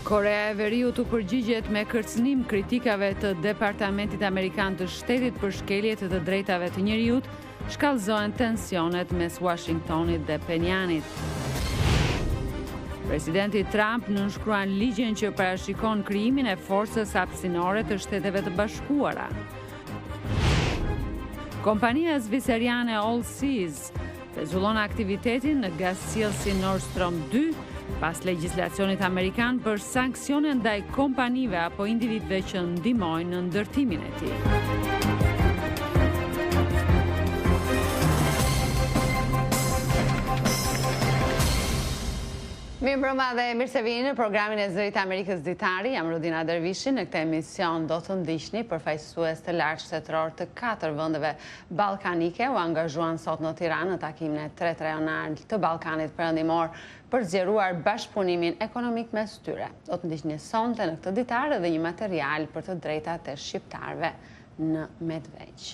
Korea e Veriut u përgjigjet me kërcënim kritikave të Departamentit Amerikan të Shtetit për shkelje të drejtave të njerëzit, shkallëzohen tensionet mes Washingtonit dhe Penjanit. Presidenti Trump nënshkruan ligjin që parashikon krijimin e forcës hapësinore të Shteteve të Bashkuara. Kompania zviseriane All Seas pezullon aktivitetin në gascjellësin Nord Stream 2 pas legjislacionit amerikan për sanksione ndaj kompanive apo individëve që ndihmojnë në ndërtimin e tij. Mirëmbrëma dhe mirë se vini në programin e Zërit Amerikës Ditari. Jam Rudina Dervishi. Në këtë emision do të ndiqni përfaqësues të lartë shtetëror të 4 vendeve ballkanike u angazhuan sot në Tiranë në takimin e 3 rajonar të Ballkanit Perëndimor për zgjeruar bashkëpunimin ekonomik mes tyre. Do të ndiqni sonte në këtë ditar edhe një material për të drejtat e shqiptarëve në Medveq.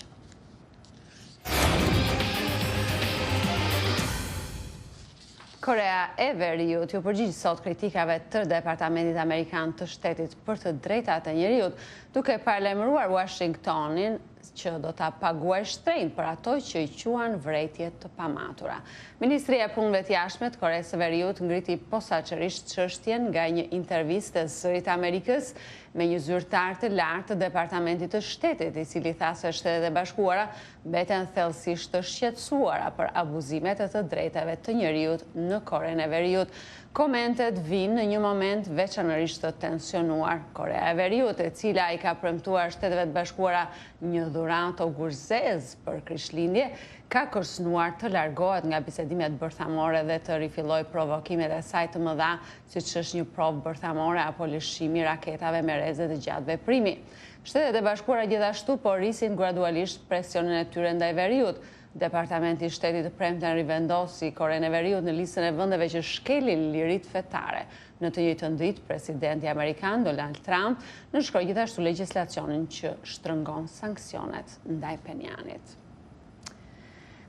Korea e Veriut u përgjigj sot kritikave të Departamentit Amerikan të Shtetit për të drejtat e njerëzit, duke paralajmëruar Washingtonin që do ta paguajë shtrenjtë për ato që i quan vrejtje të pamatura. Ministria e Punëve të Jashtme të Koreas së Veriut ngriti posaçërisht çështjen nga një intervistë e Zërit Amerikës me një zyrtar të lartë të Departamentit të Shtetit, i cili tha se Shtetet e Bashkuara mbeten thellësisht të shqetësuara për abuzimet e të drejtave të njerëzit në Korenë e Veriut. Komentet vinë në një moment veçanërisht të tensionuar. Korea e Veriut, e cila i ka premtuar Shteteve të Bashkuara një dhuratë gurzez për Krishtlindje, ka kërcënuar të largohet nga bisedimet bërthamore dhe të rifilloj provokimet e saj të mëdha, siç është një provë bërthamore apo lëshimi raketave me rreze të gjatë veprimi. Shtetet e Bashkuara gjithashtu po rrisin gradualisht presionin e tyre ndaj Veriut. Departamenti i Shtetit të premten rivendosi Korenë e Veriut në listën e vendeve që shkelin liritë fetare. Në të njëjtën ditë, presidenti amerikan Donald Trump nënshkroi gjithashtu legjislacionin që shtrëngon sanksionet ndaj Penjanit.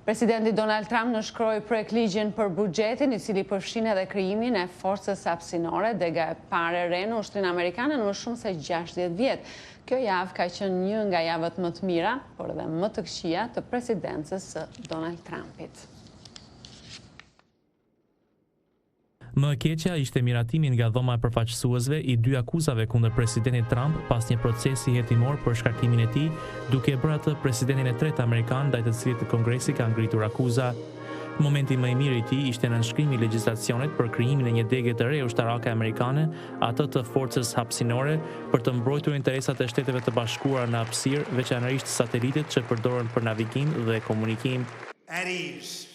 Presidenti Donald Trump nënshkroi projektligjin për buxhetin, i cili përfshin edhe krijimin e forcës hapësinore dega e parë re në ushtrinë amerikane në më shumë se 60 vjet. Kjo javë ka qenë një nga javët më të mira, por edhe më të këqija të presidencës së Donald Trumpit. Më e keqja ishte miratimi nga dhoma e përfaqësuesve i 2 akuzave kundër presidentit Trump pas një procesi hetimor për shkarkimin e tij, duke bërë atë presidentin e tretë amerikan ndaj të cilit Kongresi ka ngritur akuza. Momenti më i mirë i tij ishte nënshkrimi i legjislacionit për krijimin e një dege të re ushtarake amerikane, atë të forcës hapësinore, për të mbrojtur interesat e Shteteve të Bashkuara në hapësirë, veçanërisht satelitet që përdoren për navigim dhe komunikim. At ease.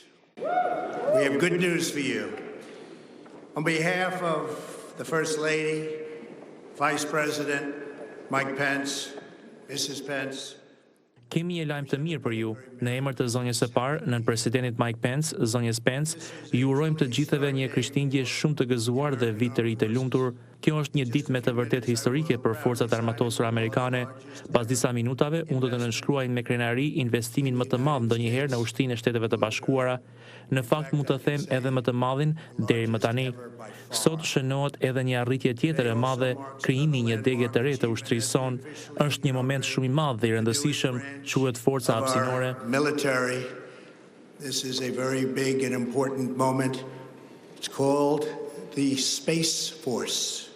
We have good news for you. On behalf of the First Lady, Vice President Mike Pence, Mrs. Pence, kemi një lajm të mirë për ju. Në emër të zonjës së parë, nën presidentit Mike Pence, zonjës Pence, ju urojmë të gjithëve një Krishtlindje shumë të gëzuar dhe vit të ri të lumtur. Kjo është një ditë me të vërtet historike për forcat armatosura amerikane. Pas disa minutave, unë do të nënshkruaj me krenari investimin më të madh ndonjëherë në ushtrinë e Shteteve të Bashkuara. Në fakt mund të them edhe më të madhin deri më tani. Sot shënohet edhe një arritje tjetër e madhe, krijimi i një dege të re të ushtrisë son. Është një moment shumë i madh dhe i rëndësishëm, quhet forca hapësinore. Military. This is a very big and important moment. It's called the Space Force.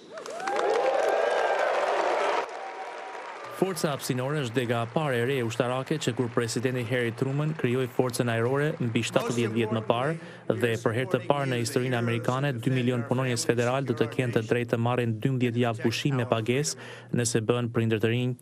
Forca hapësinore është dega e parë e re ushtarake që kur presidenti Harry Truman krijoi forcën ajrore mbi 70 vjet më parë, dhe për herë të parë në historinë amerikane 2 milion punonjës federal do të kenë të drejtë të marrin 12 javë pushim me pagesë nëse bëhen prindër të rinj.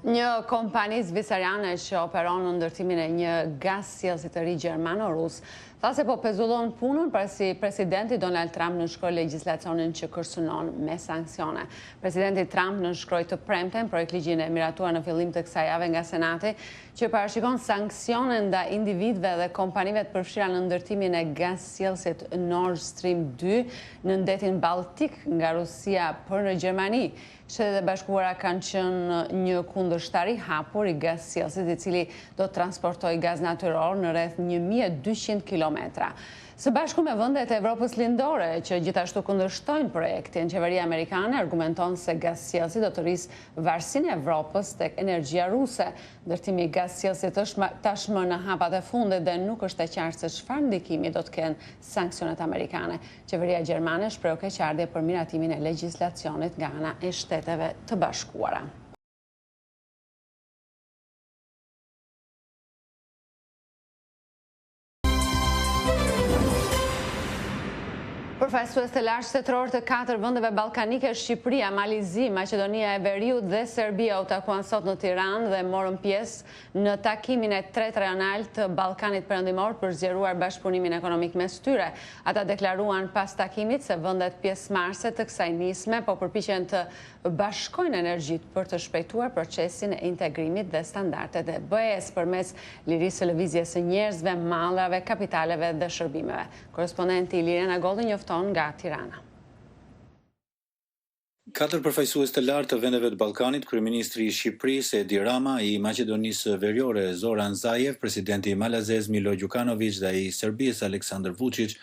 Një kompani zviseriane që operon në ndërtimin e një gascjellësi të ri gjermano-rus tha se po pezullon punën pasi presidenti Donald Trump nënshkroi legjislacionin që kërcënon me sanksione. Presidenti Trump nënshkroi të premten projektligjin e miratuar në fillim të kësaj jave nga Senati, që parashikon sanksione ndaj individëve dhe kompanive të përfshira në ndërtimin e gascjellësit Nord Stream 2 në ndetin Baltik nga Rusia për në Gjermani. Shtetet e Bashkuara kanë qenë një kundërshtar i hapur i gascjellësit, i cili do të transportojë gaz natyror në rreth 1200 kilometra. Së bashku me vendet e Evropës lindore që gjithashtu kundërshtojnë projektin, qeveria amerikane argumenton se gasjellsi do të rrisë varësinë e Evropës tek energjia ruse. Ndërtimi i gasjellsit është tashmë në hapat e fundit dhe nuk është e qartë se çfarë ndikimi do të kenë sanksionet amerikane. Qeveria gjermane shpreu keqardhje për miratimin e legjislacionit nga ana e Shteteve të Bashkuara. Përfaqësues të lartë shtetëror të 4 vendeve ballkanike, Shqipëria, Malizi, Maqedonia e Veriut dhe Serbia u takuan sot në Tiranë dhe morën pjesë në takimin e tretë rajonal të Ballkanit Perëndimor për zgjeruar bashkëpunimin ekonomik mes tyre. Ata deklaruan pas takimit se vendet pjesëmarrëse të kësaj nisme po përpiqen të bashkojnë energjitë për të shpejtuar procesin e integrimit dhe standardet e BE-s përmes lirisë së lëvizjes së njerëzve, mallrave, kapitaleve dhe shërbimeve. Korrespondenti Lirena Golli njofton nga Tirana. 4 përfaqësues të lartë të vendeve të Ballkanit, kryeministri i Shqipërisë Edi Rama, i Maqedonisë Veriore Zoran Zaev, presidenti malazez Milo Đukanović dhe i Serbisë Aleksandar Vučić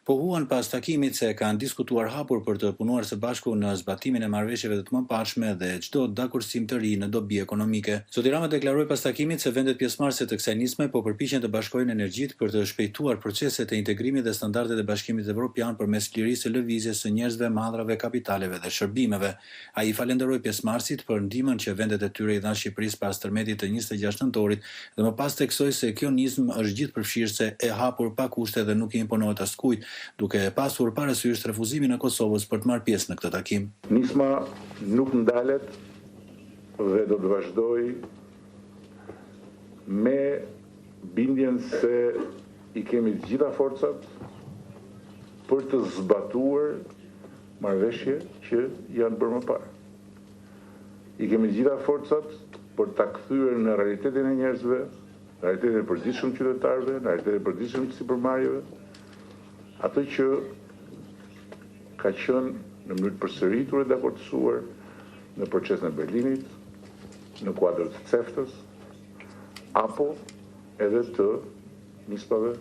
pohuan pas takimit se kanë diskutuar hapur për të punuar së bashku në zbatimin e marrëveshjeve të mëparshme dhe çdo dakursim të ri në dobi ekonomike. Zoti Rama deklaroi pas takimit se vendet pjesëmarrëse të kësaj nisme po përpiqen të bashkojnë energjitë për të shpejtuar proceset e integrimit dhe standardet e Bashkimit Evropian përmes lirisë së lëvizjes së njerëzve, mallrave, kapitaleve dhe shërbimeve. Ai falenderoi pjesëmarrësit për ndihmën që vendet e tyre i dhanë Shqipërisë pas tërmetit të 26 nëntorit dhe më pas theksoi se kjo nismë është gjithëpërfshirëse, e hapur pa kushte dhe nuk i imponohet askujt, duke pasur parasysh refuzimin e Kosovës për të marrë pjesë në këtë takim. Nisma nuk ndalet dhe do të vazhdoj me bindjen se i kemi të gjitha forcat për të zbatuar marrëveshje që janë bërë më parë. I kemi të gjitha forcat për ta kthyer në realitetin e njerëzve, realitetin e përditshëm qytetarëve, realitetin e përditshëm të sipërmarrjeve, atë që ka qenë në mënyrë të përsëritur e dakortësuar në procesin e Berlinit, në kuadër të CEFTA-s, apo edhe të nismave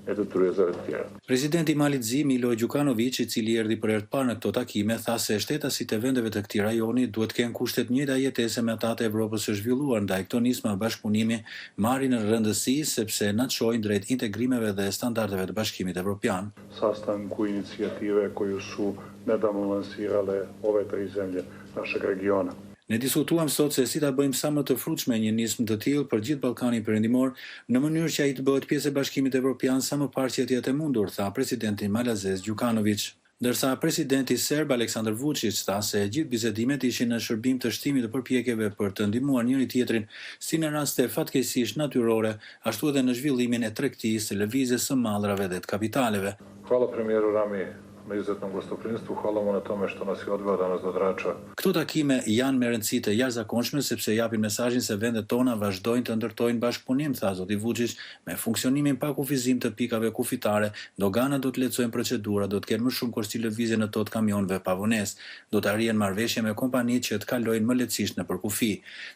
e të tryezave të tjera. Presidenti i Malizi Milo Đukanović, i cili erdhi për herë të parë në këto takime, tha se shtetasit e vendeve të këtij rajoni duhet kenë kushtet njëjta jetese me ata të Evropës së zhvilluar, ndaj këto nisma bashkëpunimi marrin në rëndësi sepse na çojnë drejt integrimeve dhe standardeve të Bashkimit Evropian. Sastanku inicijative koju su nedavno lansirale ove 3 zemlje našeg regiona. Ne diskutuam sot se si ta bëjmë sa më të frutshme një nismë të tillë për gjithë Ballkanin Perëndimor në mënyrë që ai të bëhet pjesë e Bashkimit Evropian sa më parë që të jetë e mundur, tha presidenti malazez Đukanović. Ndërsa presidenti serb Aleksandar Vučić tha se gjithë bizedimet ishin në shërbim të shtimit të përpjekjeve për të ndihmuar njëri tjetrin, si në raste fatkeqësisht natyrore, ashtu edhe në zhvillimin e tregtisë, lëvizjes së mallrave dhe të kapitaleve. Hvala premijeru Rami na izuzetnom gostoprinstvu, hvala mu na tome što nas je odveo danas do Drača. Këto takime janë me rëndësi të jashtëzakonshme sepse japin mesazhin se vendet tona vazhdojnë të ndërtojnë bashkëpunim, tha zoti Vučić, me funksionimin pa kufizim të pikave kufitare, dogana do të lehtësojnë procedura, do të kenë më shumë kursi lëvizje në tot kamionëve pa vonesë, do të arrihen marrëveshje me kompanitë që të kalojnë më lehtësisht nëpër kufi.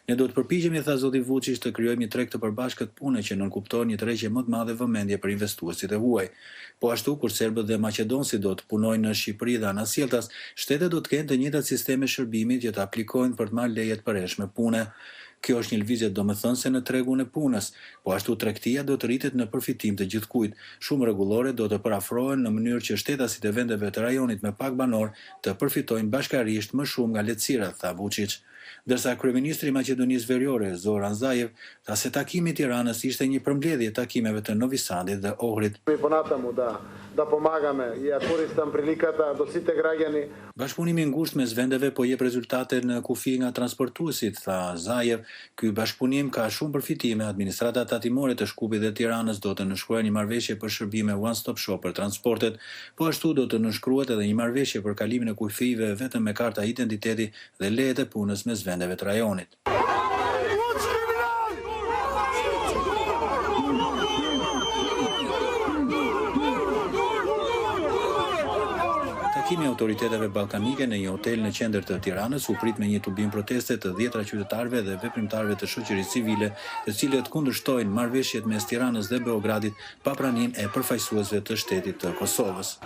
Ne do të përpiqemi, tha zoti Vučić, të krijojmë një treg të përbashkët pune që nënkupton një tregje më të madhe vëmendje për investuesit e huaj. Po ashtu kur serbët dhe maqedonësit do të punojnë në Shqipëri dhe anasjelltas, shtetet do të kenë të njëjtat sisteme shërbimi që të aplikojnë për të marrë leje të përhershme pune. Kjo është një lëvizje domethënëse në tregun e punës, po ashtu tregtia do të rritet në përfitim të gjithkujt. Shumë rregullore do të parafrohen në mënyrë që shtetasit e vendeve të rajonit me pak banor të përfitojnë bashkarisht më shumë nga lehtësirat, tha Vučić. Ndërsa kryeministri i Maqedonisë Veriore Zoran Zaev tha se takimi i Tiranës ishte një përmbledhje e takimeve të Novi Sadit dhe Ohrit. Da pomagame i ja koristam prilikata do site građani. Bashkëpunimi i ngushtë mes vendeve po jep rezultate në kufi nga transportuesit, tha Zaev. Ky bashkëpunim ka shumë përfitime. Administrata tatimore të Shkupit dhe Tiranës do të nënshkruajnë një marrëveshje për shërbime one stop shop për transportet, po ashtu do të nënshkruhet edhe një marrëveshje për kalimin e kufive vetëm me karta identiteti dhe lejet e punës mes vendeve të rajonit. Takimi i autoriteteve ballkanike në një hotel në qendër të Tiranës u prit me një tubim proteste të 10 qytetarëve dhe veprimtarëve të shoqërisë civile, të cilët kundërshtojnë marrëveshjet mes Tiranës dhe Beogradit pa praninë e përfaqësuesve të shtetit të Kosovës.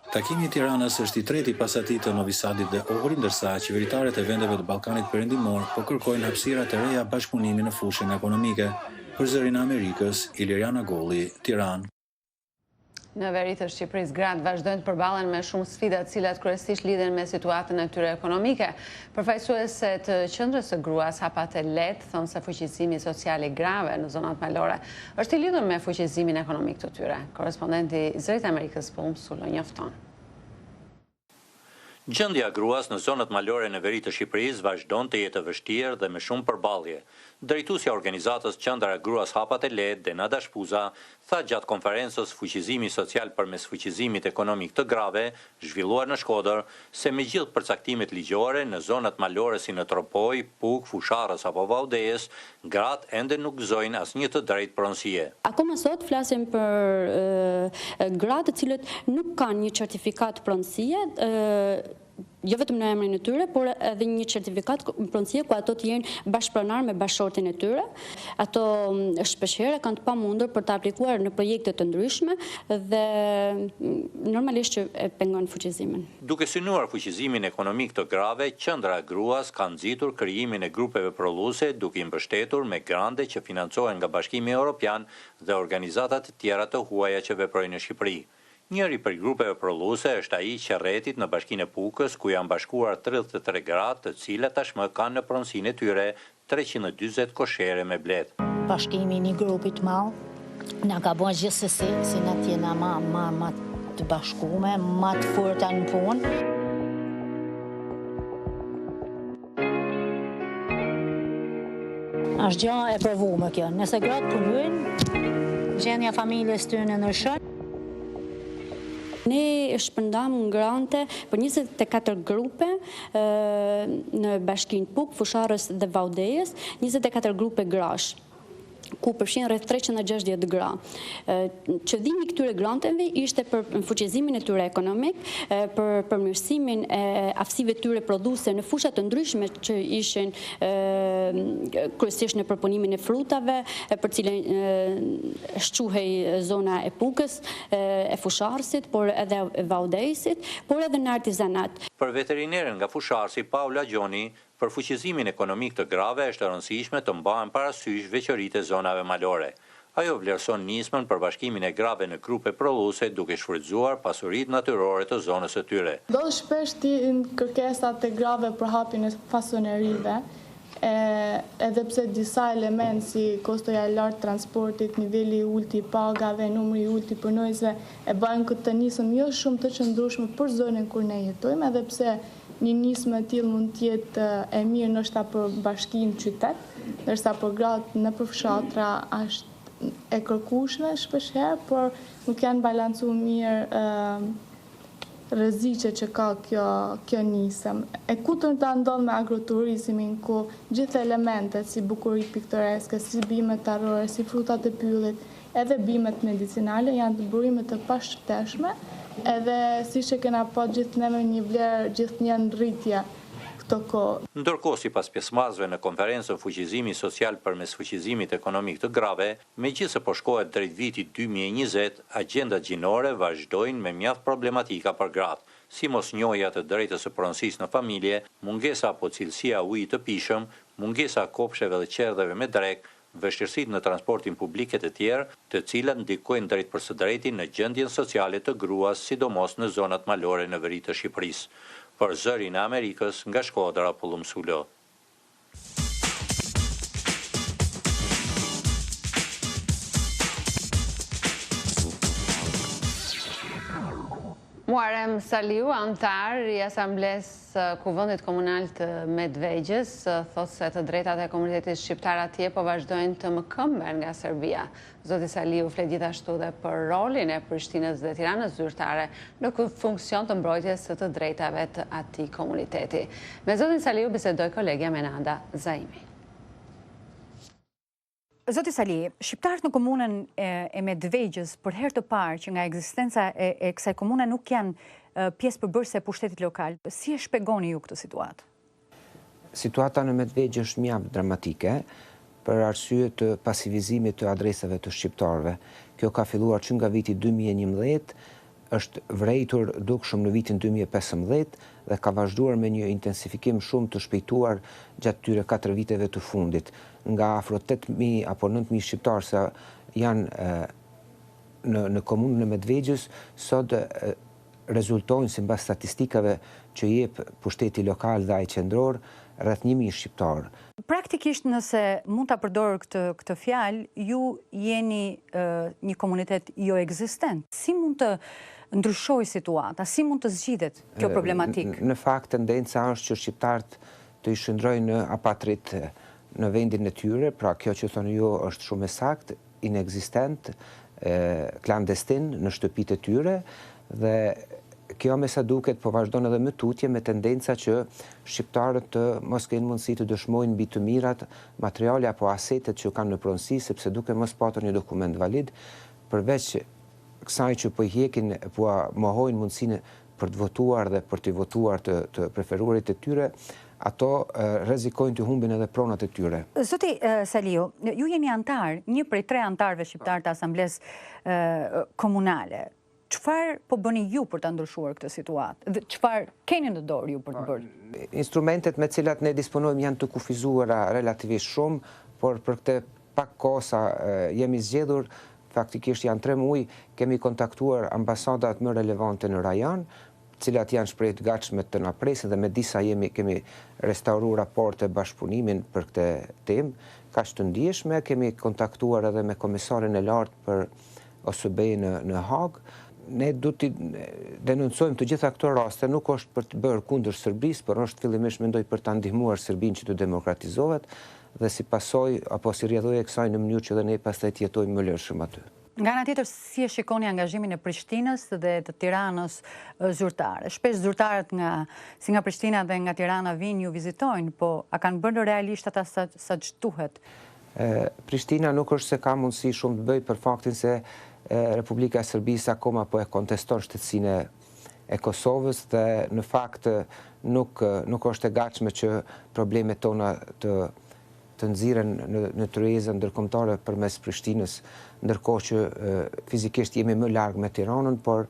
Takimi i Tiranës është i treti pas atij të Novi Sadit dhe Ohrit, ndërsa qeveritarët e vendeve të Ballkanit Perëndimor po kërkojnë hapësira të reja bashkëpunimi në fushën ekonomike. Për Zërin e Amerikës, Iliriana Golli, Tiranë. Në veri të Shqipërisë, gratë vazhdojnë të përballen me shumë sfida, të cilat kryesisht lidhen me situatën e tyre ekonomike. Përfaqësuese të qendrës së gruas hapat e lehtë thonë se fuqizimi social i grave në zonat malore është i lidhur me fuqizimin ekonomik të tyre. Korrespondenti i Zërit Amerikës Sulo njofton. Gjendja e gruas në zonat malore në veri të Shqipërisë vazhdon të jetë e vështirë dhe me shumë përballje. Drejtuesja e organizatës Qendra e Gruas Hapat e Lehtë, Denada Shpuza, tha gjatë konferencës Fuqizimi social përmes fuqizimit ekonomik të grave, zhvilluar në Shkodër, se me gjithë përcaktimet ligjore në zonat malore si në Tropoj, Puk, Fusharës apo Vaudejes, gratë ende nuk gëzojnë asnjë të drejtë pronësie. Akoma sot flasim për gratë të cilët nuk kanë një certifikat pronësie, jo vetëm në emrin e tyre, por edhe një certifikat pronësie ku ato të jenë bashkëpronar me bashkëshortin e tyre. Ato shpeshherë kanë të pamundur për të aplikuar në projekte të ndryshme dhe normalisht që e pengon fuqizimin. Duke synuar fuqizimin ekonomik të grave, Qendra e Gruas ka nxitur krijimin e grupeve prodhuese duke i mbështetur me grante që financohen nga Bashkimi Evropian dhe organizata të tjera të huaja që veprojnë në Shqipëri. Njëri për grupeve prodhuese është ai i Qerretit në Bashkinë e Pukës, ku janë bashkuar 33 gratë, të cilat tashmë kanë në pronësinë e tyre 340 koshere me blet. Bashkimi i një grupi të madh na ka bën gjithsesi si na tjena ma të bashkuar, ma të forta në punë. Është gjë e provuar kjo. Nëse gratë punojnë, gjendja familjes tyre ndryshon. Ne shpërndam grante për 24 grupe në Bashkinë Puk, Fusharës dhe Vaudejes, 24 grupe grash, ku përfshin rreth 360 gra. Qëllimi i këtyre granteve ishte për fuqizimin e tyre ekonomik, për përmirësimin e aftësive tyre prodhuese në fusha të ndryshme që ishin kryesisht në përpunimin e frutave, për cilën shquhej zona e Pukës, e Fusharësit, por edhe e Vaudesit, por edhe në artizanat. Për veterinerën nga Fusharësi, Paula Gjoni, për fuqizimin ekonomik të grave është e rëndësishme të mbahen parasysh veçoritë e zonave malore. Ajo vlerëson nismën për bashkimin e grave në grupe prodhuese duke shfrytzuar pasuritë natyrore të zonës së tyre. Ndodh shpesh kërkesat e grave për hapjen e fasonerive, edhe pse disa elementë si kostoja e lartë transportit, niveli i ulët i pagave, numri i ulët i punojësve e bëjnë këtë nismë jo shumë të qëndrueshme për zonën kur ne jetojmë, edhe pse një nismë e tillë mund të jetë e mirë ndoshta për bashkinë qytet, ndërsa për gratë në përfshatra është e kërkueshme shpeshherë, por nuk janë balancuar mirë rreziqet që ka kjo nisëm. E kundërta ndodh me agroturizmin, ku gjithë elementet si bukuritë piktoreske, si bimet tarore, si frutat e pyllit, edhe bimet medicinale janë të burime të pashkëteshme, edhe si që kena po gjithë ne me një vlerë gjithë një rritje këto kohë. Ndërkohë, sipas pjesëmarrësve në konferencën Fuqizimi social përmes fuqizimit ekonomik të grave, megjithëse po shkohet drejt vitit 2020, agjendat gjinore vazhdojnë me mjaft problematika për gratë, si mosnjohja të drejtës së pronësisë në familje, mungesa apo cilësia ujit të pishëm, mungesa kopsheve dhe qerdheve me drek, vështirësitë në transportin publik e të tjerë, të cilat ndikojnë drejt për së drejti në gjendjen sociale të gruas, sidomos në zonat malore në veri të Shqipërisë. Për Zërin e Amerikës, nga Shkodra, Sulo. Muharrem Saliu, antar i Asamblesë Kuvendit Komunal të Medvegjës, thotë se të drejtat e komunitetit shqiptar atje po vazhdojnë të mëkëmben nga Serbia. Zoti Saliu flet gjithashtu dhe për rolin e Prishtinës dhe Tiranës zyrtare në funksion të mbrojtjes së të drejtave të atij komuniteti. Me zotin Saliu bisedoi kolegja Menanda Zaimi. Zoti Sali, shqiptarët në komunën e Medvegjës për herë të parë që nga ekzistenca e kësaj komune nuk janë pjesë përbërëse e pushtetit lokal. Si e shpjegoni ju këtë situatë? Situata në Medvegjë është mjaft dramatike për arsye të pasivizimit të adresave të shqiptarëve. Kjo ka filluar që nga viti 2011, është vrejtur dukshëm në vitin 2015 dhe ka vazhduar me një intensifikim shumë të shpejtuar gjatë tyre 4 viteve të fundit. Nga afro 8.000 apo 9.000 shqiptarë sa janë në komunën e Medvegjës, sot rezultojnë sipas statistikave që jep pushteti lokal dhe ai qendror rreth 1.000 shqiptarë. Praktikisht nëse mund ta përdor këtë fjalë, ju jeni një komunitet jo ekzistent. Si mund të ndryshoj situata, si mund të zgjidhet kjo problematikë? Në fakt tendenca është që shqiptarët të i shndrojnë në apatrit në vendin e tyre, pra kjo që thoni ju është shumë e saktë, inekzistent, klandestin në shtëpitë e tyre dhe kjo me sa duket po vazhdon edhe më tutje me tendenca që shqiptarët të mos kenë mundësi të dëshmojnë mbi të mirat, materiale apo asetet që kanë në pronësi, sepse duke mos patur një dokument valid, përveç kësaj që po i hekin, po mohojnë mundësinë për të votuar dhe për të votuar të preferuarit e tyre, ato rrezikojnë të humbin edhe pronat e tyre. Zoti Saliu, ju jeni antar, një prej 3 antarëve shqiptar të Asamblesë Komunale. Çfarë po bëni ju për ta ndryshuar këtë situatë? Dhe çfarë keni në dorë ju për të bërë? Instrumentet me të cilat ne disponojmë janë të kufizuara relativisht shumë, por për këtë pak kohë sa jemi zgjedhur, faktikisht janë 3 muaj, kemi kontaktuar ambasadat më relevante në rajon, cilat janë shpreh të gatshme të na presin dhe me disa kemi restauruar raporte bashkëpunimin për këtë temë, kaq të ndjeshme, kemi kontaktuar edhe me komisarin e lartë për OSB-n në Hag. Ne du të denoncojmë të gjitha këto raste, nuk është për të bërë kundër Serbisë, por është fillimisht mendoj për ta ndihmuar Serbinë që të demokratizohet dhe si pasojë apo si rrjedhojë e kësaj në mënyrë që dhe ne pastaj të jetojmë më lirshëm aty. Nga ana tjetër, si e shikoni angazhimin e Prishtinës dhe të Tiranës zyrtare? Shpesh zyrtarët si nga Prishtina dhe nga Tirana vinë ju vizitojnë, po a kanë bërë realisht ata sa duhet? Prishtina nuk është se ka mundësi shumë të bëjë për faktin se Republika e Serbisë akoma po e konteston shtetësinë e Kosovës dhe në fakt nuk është e gatshme që problemet tona të nxiren në tryezën ndërkombëtare përmes Prishtinës, ndërkohë që fizikisht jemi më larg me Tiranën, por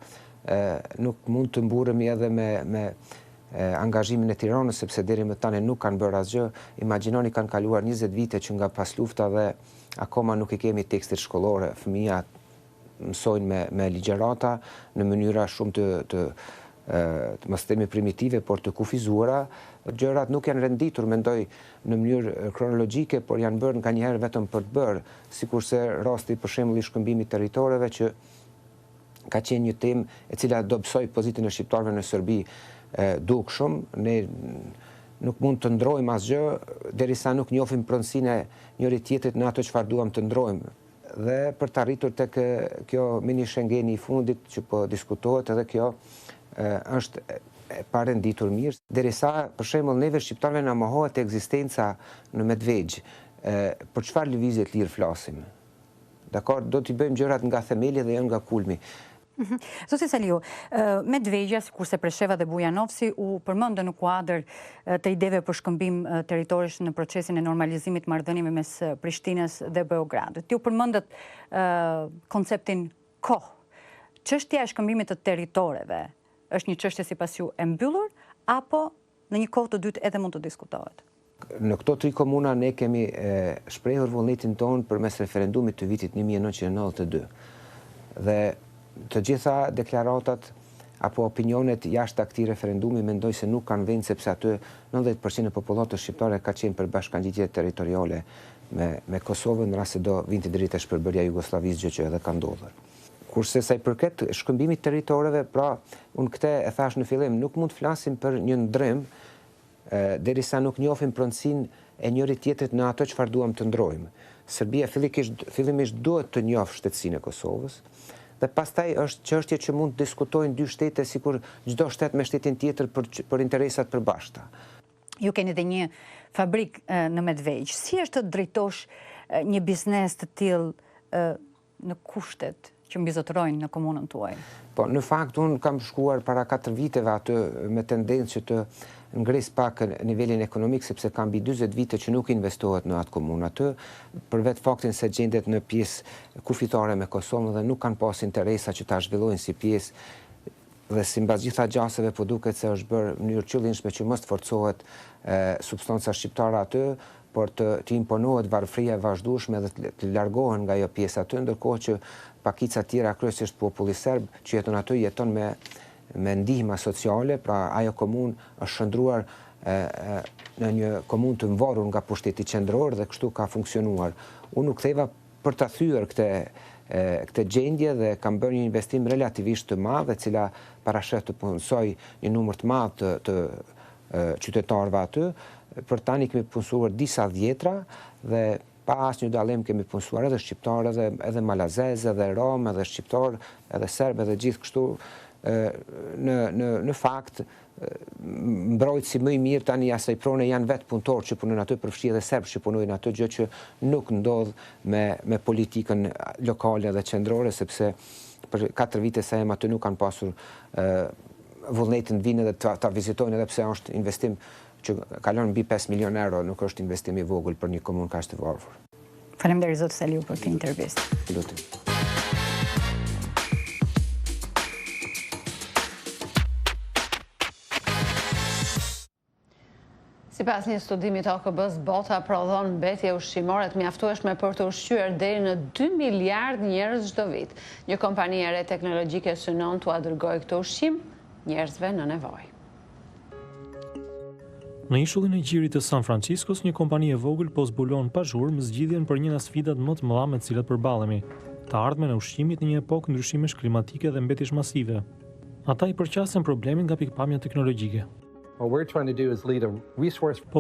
nuk mund të mburremi edhe me angazhimin e Tiranës, sepse deri më tani nuk kanë bërë asgjë. Imagjinoni kanë kaluar 20 vite që nga pas lufta dhe akoma nuk i kemi tekstet shkollore. Fëmijat mësojnë me ligjerata në mënyra shumë të mos themi primitive, por të kufizuara. Gjërat nuk janë renditur, mendoj, në mënyrë kronologjike, por janë bërë nganjëherë vetëm për të bërë, sikurse rasti për shembull i shkëmbimit territoreve që ka qenë një temë e cila dobësoi pozitën e shqiptarëve në Serbi dukshëm. Ne nuk mund të ndrojmë asgjë derisa nuk njohim pronësinë e njëri tjetrit në ato çfarë duam të ndrojmë. Dhe për të arritur tek kjo mini Schengeni i fundit që po diskutohet, edhe kjo është e parenditur mirë. Derisa për shembull neve shqiptarëve na mohohet ekzistenca në Medvegjë, për çfarë lëvizje të lirë flasim? Dakor, do t'i bëjmë gjërat nga themeli dhe jo nga kulmi. Zoti Saliu, Medvegja, sikurse Presheva dhe Bujanovci u përmendën në kuadër të ideve për shkëmbim territorish në procesin e normalizimit të marrëdhënieve mes Prishtinës dhe Beogradit. Ju përmendët konceptin kohë. Çështja e shkëmbimit të territoreve është një çështje sipas ju e mbyllur apo në një kohë të dytë edhe mund të diskutohet? Në këto 3 komuna ne kemi shprehur vullnetin tonë përmes referendumit të vitit 1992. Dhe të gjitha deklaratat apo opinionet jashtë këtij referendumi mendoj se nuk kanë vend, sepse aty 90% e popullatës shqiptare ka qenë për bashkangjitje territoriale me Kosovën, në rast se do vinte drejt e shpërbërja Jugosllavisë, gjë që edhe ka ndodhur. Kurse sa i përket shkëmbimit territoreve, pra unë këtë e thash në fillim, nuk mund të flasim për një ndrym derisa nuk njohim pronësinë e njëri tjetrit në ato çfarë duam të ndrojmë. Serbia fillimisht duhet të njohë shtetësinë e Kosovës, dhe pastaj është çështje që mund të diskutojnë 2 shtete sikur çdo shtet me shtetin tjetër për interesat përbashkëta. Ju keni dhe një fabrik në Medvegjë. Si është të drejtosh një biznes të tillë në kushtet që mbizotërojnë në komunën tuaj? Po, në fakt, unë kam shkuar para 4 viteve aty me tendencë që të ngres pak nivelin ekonomik, sepse kam mbi 40 vite që nuk investohet në atë komunë aty, për vetë faktin se gjendet në pjesë kufitare me Kosovën dhe nuk kanë pas interesa që ta zhvillojnë si pjesë dhe simbas gjitha gjaseve po duket se është bërë në mënyrë qëllimshme që mos të forcohet substanca shqiptare aty, por të imponohet varfëria e vazhdueshme dhe të largohen nga ajo pjesë aty, ndërkohë që pakica tjera kryesisht populli serb që jeton aty jeton me ndihma sociale, pra ajo komunë është shndruar në një komunë të mvarur nga pushteti qendror dhe kështu ka funksionuar. Unë u ktheva për ta thyer këtë gjendje dhe kam bërë një investim relativisht të madh, e cila parashet të punësoj një numër të madh të qytetarëve aty. Për tani kemi punësuar disa dhjetra dhe pa asnjë dallim kemi punësuar edhe shqiptarë, edhe malazeze, edhe rom, edhe shqiptarë, edhe serb, edhe gjithë kështu. Në fakt, mbrojtësi më i mirë tani asaj prone janë vetë punëtorë që punojnë aty, përfshi edhe serbë që punojnë aty, gjë që nuk ndodh me politikën lokale dhe qendrore, sepse për 4 vite sa jem aty nuk kanë pasur vullnetin të vinë dhe ta vizitojnë, edhe pse është investim që kalon mbi 5 milion euro, nuk është investim i vogël për një komunë kaq të varfër. Faleminderit zot Saliu për këtë intervistë. Lutem. Sipas një studimi të OKB-s, bota prodhon mbetje ushqimore të mjaftueshme për të ushqyer deri në 2 miliard njerëz çdo vit. Një kompani e re teknologjike synon t'u dërgojë këtë ushqim njerëzve në nevojë. Në ishullin e gjirit të San Franciscos, një kompani e vogël po zbulon pa zhurmë zgjidhjen për një nga sfidat më të mëdha me të cilat përballemi, të ardhmen e ushqimit në një epokë ndryshimesh klimatike dhe mbetjesh masive. Ata i përqasen problemin nga pikpamja teknologjike. Po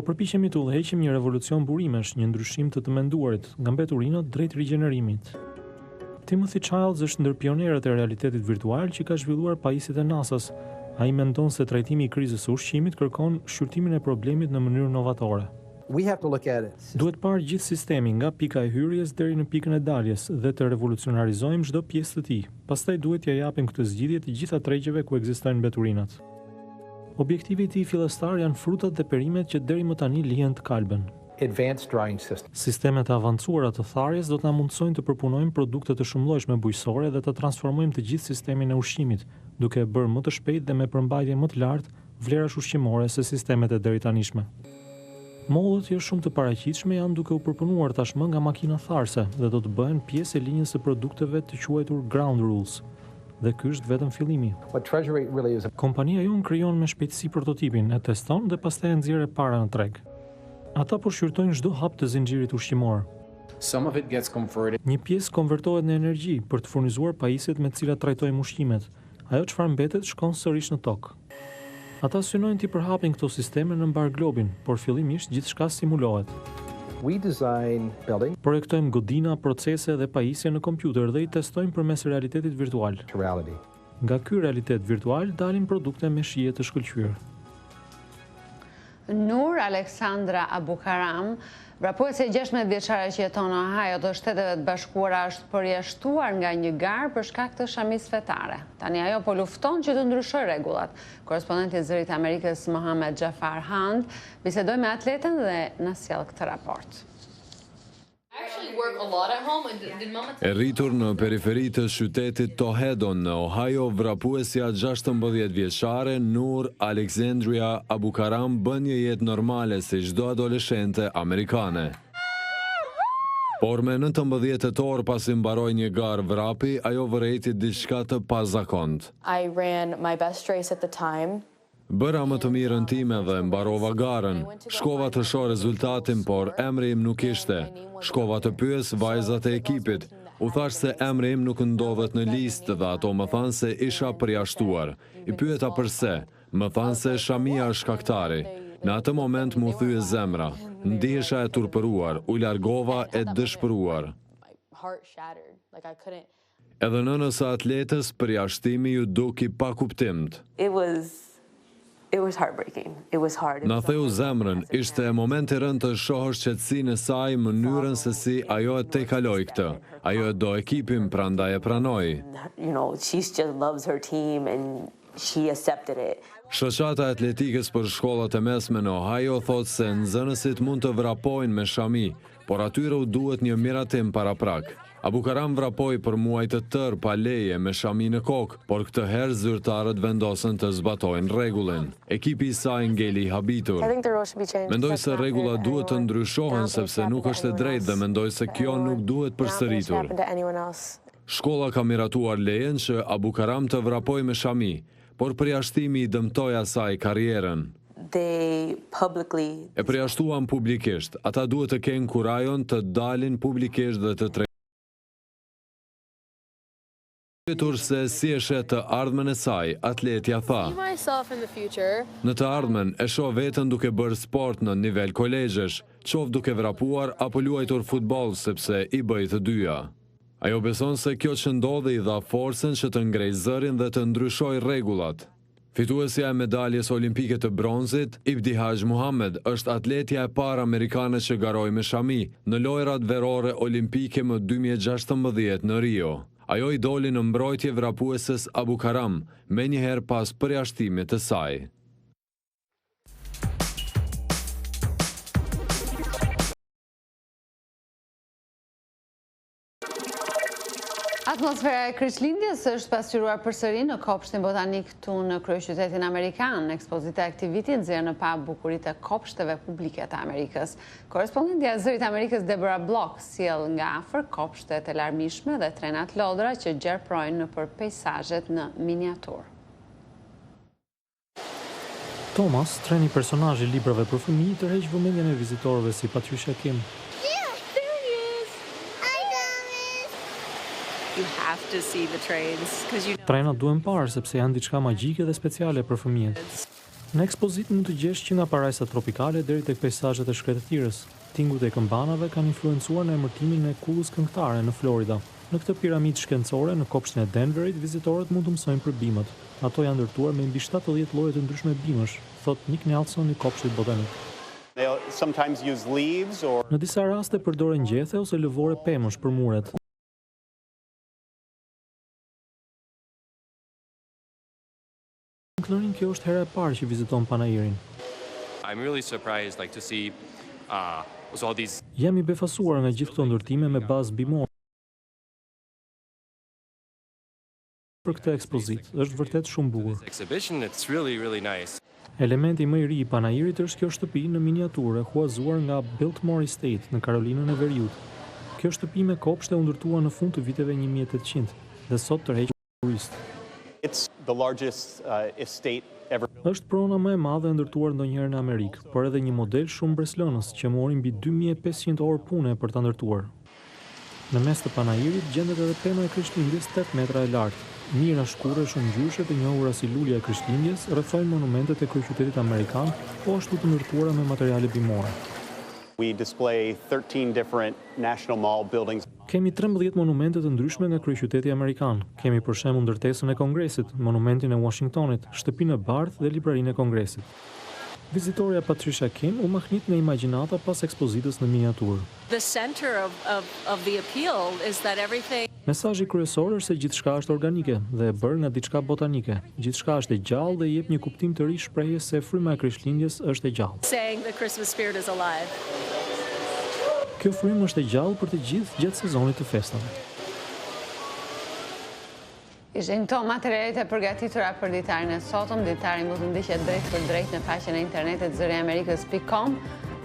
përpiqemi të udhëheqim një revolucion burimesh, një ndryshim të menduarit, nga mbeturinat drejt rigjenerimit. Timothy Childs është ndër pionerët e realitetit virtual që ka zhvilluar pajisjet e NASA-s. Ai mendon se trajtimi i krizës së ushqimit kërkon shqyrtimin e problemit në mënyrë novatore. Duhet parë gjithë sistemi nga pika e hyrjes deri në pikën e daljes dhe të revolucionarizojmë çdo pjesë të tij. Pastaj duhet t'ia japim këtë zgjidhje të gjitha tregjeve ku ekzistojnë mbeturinat. Objektivi i tij fillestar janë frutat dhe perimet që deri më tani lihen të kalben. Sistemet e avancuara të tharjes do të na mundsojnë të përpunojmë produkte të shumëllojshme bujqësore dhe të transformojmë të gjithë sistemin e ushqimit, duke e bërë më të shpejtë dhe me përmbajtje më të lartë vlerash ushqimore se sistemet e deritanishme. Mollët jo shumë të paraqitshme janë duke u përpunuar tashmë nga makina tharse dhe do të bëhen pjesë e linjës së produkteve të quajtur ground rules. Dhe ky është vetëm fillimi. Kompania jonë krijon me shpejtësi prototipin, e teston dhe pastaj e nxjerrë para në treg. Ata po shqyrtojnë çdo hap të zinxhirit ushqimor. Një pjesë konvertohet në energji për të furnizuar pajisjet me të cilat trajtojmë ushqimet. Ajo çfarë mbetet shkon sërish në tokë. Ata synojnë t'i përhapin këto sisteme në mbar globin, por fillimisht gjithçka simulohet. Projektojmë godina, procese dhe pajisje në kompjuter dhe i testojmë përmes realitetit virtual. Nga ky realitet virtual dalin produkte me shije të shkëlqyer. Nur Aleksandra Abukaram, vrapuese 16 vjeçare që jeton në Ohio të Shteteve të Bashkuara, është përjashtuar nga një garë për shkak të shamisë fetare. Tani ajo po lufton që të ndryshojë rregullat. Korrespondenti i Zërit Amerikës Mohamed Jafar Hand bisedoi me atletën dhe na sjell këtë raport. E rritur në periferi të qytetit Tohedon në Ohio, vrapuesja 16 vjeçare Nur Alexandria Abukaram bën një jetë normale si çdo adoleshente amerikane. Por me 19 tetor pasi mbaroi një garë vrapi, ajo vërejti diçka të pazakontë. Bëra më të mirën time dhe mbarova garën. Shkova të shoh rezultatin, por emri im nuk ishte. Shkova të pyes vajzat e ekipit. U thash se emri im nuk ndodhet në listë dhe ato më thanë se isha përjashtuar. I pyeta pse. Më thanë se shamia është shkaktari. Në atë moment mu thye zemra. Ndihesha e turpëruar, u largova e dëshpëruar. Edhe nënës së atletës, përjashtimi ju duki pa kuptimt. Na theu zemrën, ishte moment i rënd të shohësh qetësinë e saj, mënyrën se si ajo e tejkaloi këtë. Ajo e do ekipin, prandaj e pranoi. Shoqata atletikës për shkollat e mesme në Ohio thot se nxënësit mund të vrapojnë me shami, por atyre u duhet një miratim paraprak. Abu Karam vrapoi për muaj të tërë pa leje me shami në kokë, por këtë herë zyrtarët vendosën të zbatojnë rregullin. Ekipi i saj ngeli i habitur. Mendoj se rregullat duhet të ndryshohen sepse nuk është e drejtë dhe mendoj se kjo nuk duhet përsëritur. Shkolla ka miratuar lejen që Abu Karam të vrapoj me shami, por përjashtimi i dëmtoi asaj karrierën. E përjashtuan publikisht, ata duhet të kenë kurajon të dalin publikisht dhe të se si e shet të ardhmen e saj, atletja tha. Në të ardhmen e shoh veten duke bërë sport në nivel kolegjesh, qoftë duke vrapuar apo luajtur futboll sepse i bëj të dyja. Ajo beson se kjo që ndodhi i dha forcën që të ngrej zërin dhe të ndryshoj rregullat. Fituesja e medaljes olimpike të bronzit, Ibtihaj Muhammed, është atletja e parë amerikane që garoi me shami në lojrat verore olimpike më 2016 në Rio. Ajo i doli në mbrojtje vrapuesës Abu Karam, me njëherë pas përjashtimit të saj. Atmosfera e Krishtlindjes është pasqyruar përsëri në kopshtin botanik këtu në kryeqytetin amerikan. Ekspozita e këtij viti nxjerr në pa bukuritë e kopshteve publike të Amerikës. Korrespondentja e Zërit Amerikës Deborah Block sjell nga afër kopshtet e larmishme dhe trenat lodra që gjerprojnë nëpër peizazhet në miniaturë. Thomas, treni personazh i librave për fëmijë, tërheq vëmendjen e vizitorëve si Patricia Kim. Trenat duhen parë sepse janë diçka magjike dhe speciale për fëmijët. Në ekspozitë mund të gjesh që nga parajsat tropikale deri tek peizazhet e shkretëtirës. Tingut e këmbanave kanë influencuar në emërtimin e kullës këngëtare në Florida. Në këtë piramidë shkencore në kopshtin e Denverit, vizitorët mund të mësojnë për bimët. Ato janë ndërtuar me mbi 70 lloje të ndryshme bimësh, thot Nick Nelson i kopshtit botanik. Në disa raste përdoren gjethe ose lëvore pemësh për muret. Kjo është hera e parë që viziton Panairin. Jam i befasuar nga gjithë këto ndërtime me bazë bimore. Për këtë ekspozitë është vërtet shumë bukur. Elementi më i ri i Panairit është kjo shtëpi në miniaturë huazuar nga Biltmore Estate në Karolinën e Veriut. Kjo shtëpi me kopshte u ndërtua në fund të viteve 1800 dhe sot tërheq turist. Është prona më e madhe e ndërtuar ndonjëherë në Amerikë, por edhe një model shumë breslënës që mori mbi 2500 orë pune për ta ndërtuar. Në mes të Panairit gjendet edhe pema e Krishtlindjes 8 metra e lartë. Mira shkure shumë ngjyrëshe të njohura si lulja e Krishtlindjes rrethojnë monumentet e kryeqytetit amerikan, po ashtu të ndërtuara me materiale bimore. Kemi 13 monumente të ndryshme nga kryeqyteti amerikan. Kemi për shembull ndërtesën e Kongresit, monumentin e Washingtonit, shtëpinë e bardhë dhe librarinë e Kongresit. Vizitorja Patricia Kim u mahnit nga imagjinata pas ekspozitës në miniaturë. Mesazhi kryesor është se gjithçka është organike dhe e bërë nga diçka botanike. Gjithçka është e gjallë dhe jep një kuptim të ri shprehjes se fryma e Krishtlindjes është e gjallë. Kjo frymë është e gjallë për të gjithë gjatë sezonit të festave. Ishin këto materialet e përgatitura për ditarin e sotëm. Ditari mund të ndiqet drejt për drejt në faqen e internetit zëriamerikës.com,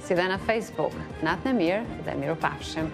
si dhe në Facebook. Natën e mirë dhe mirupafshim.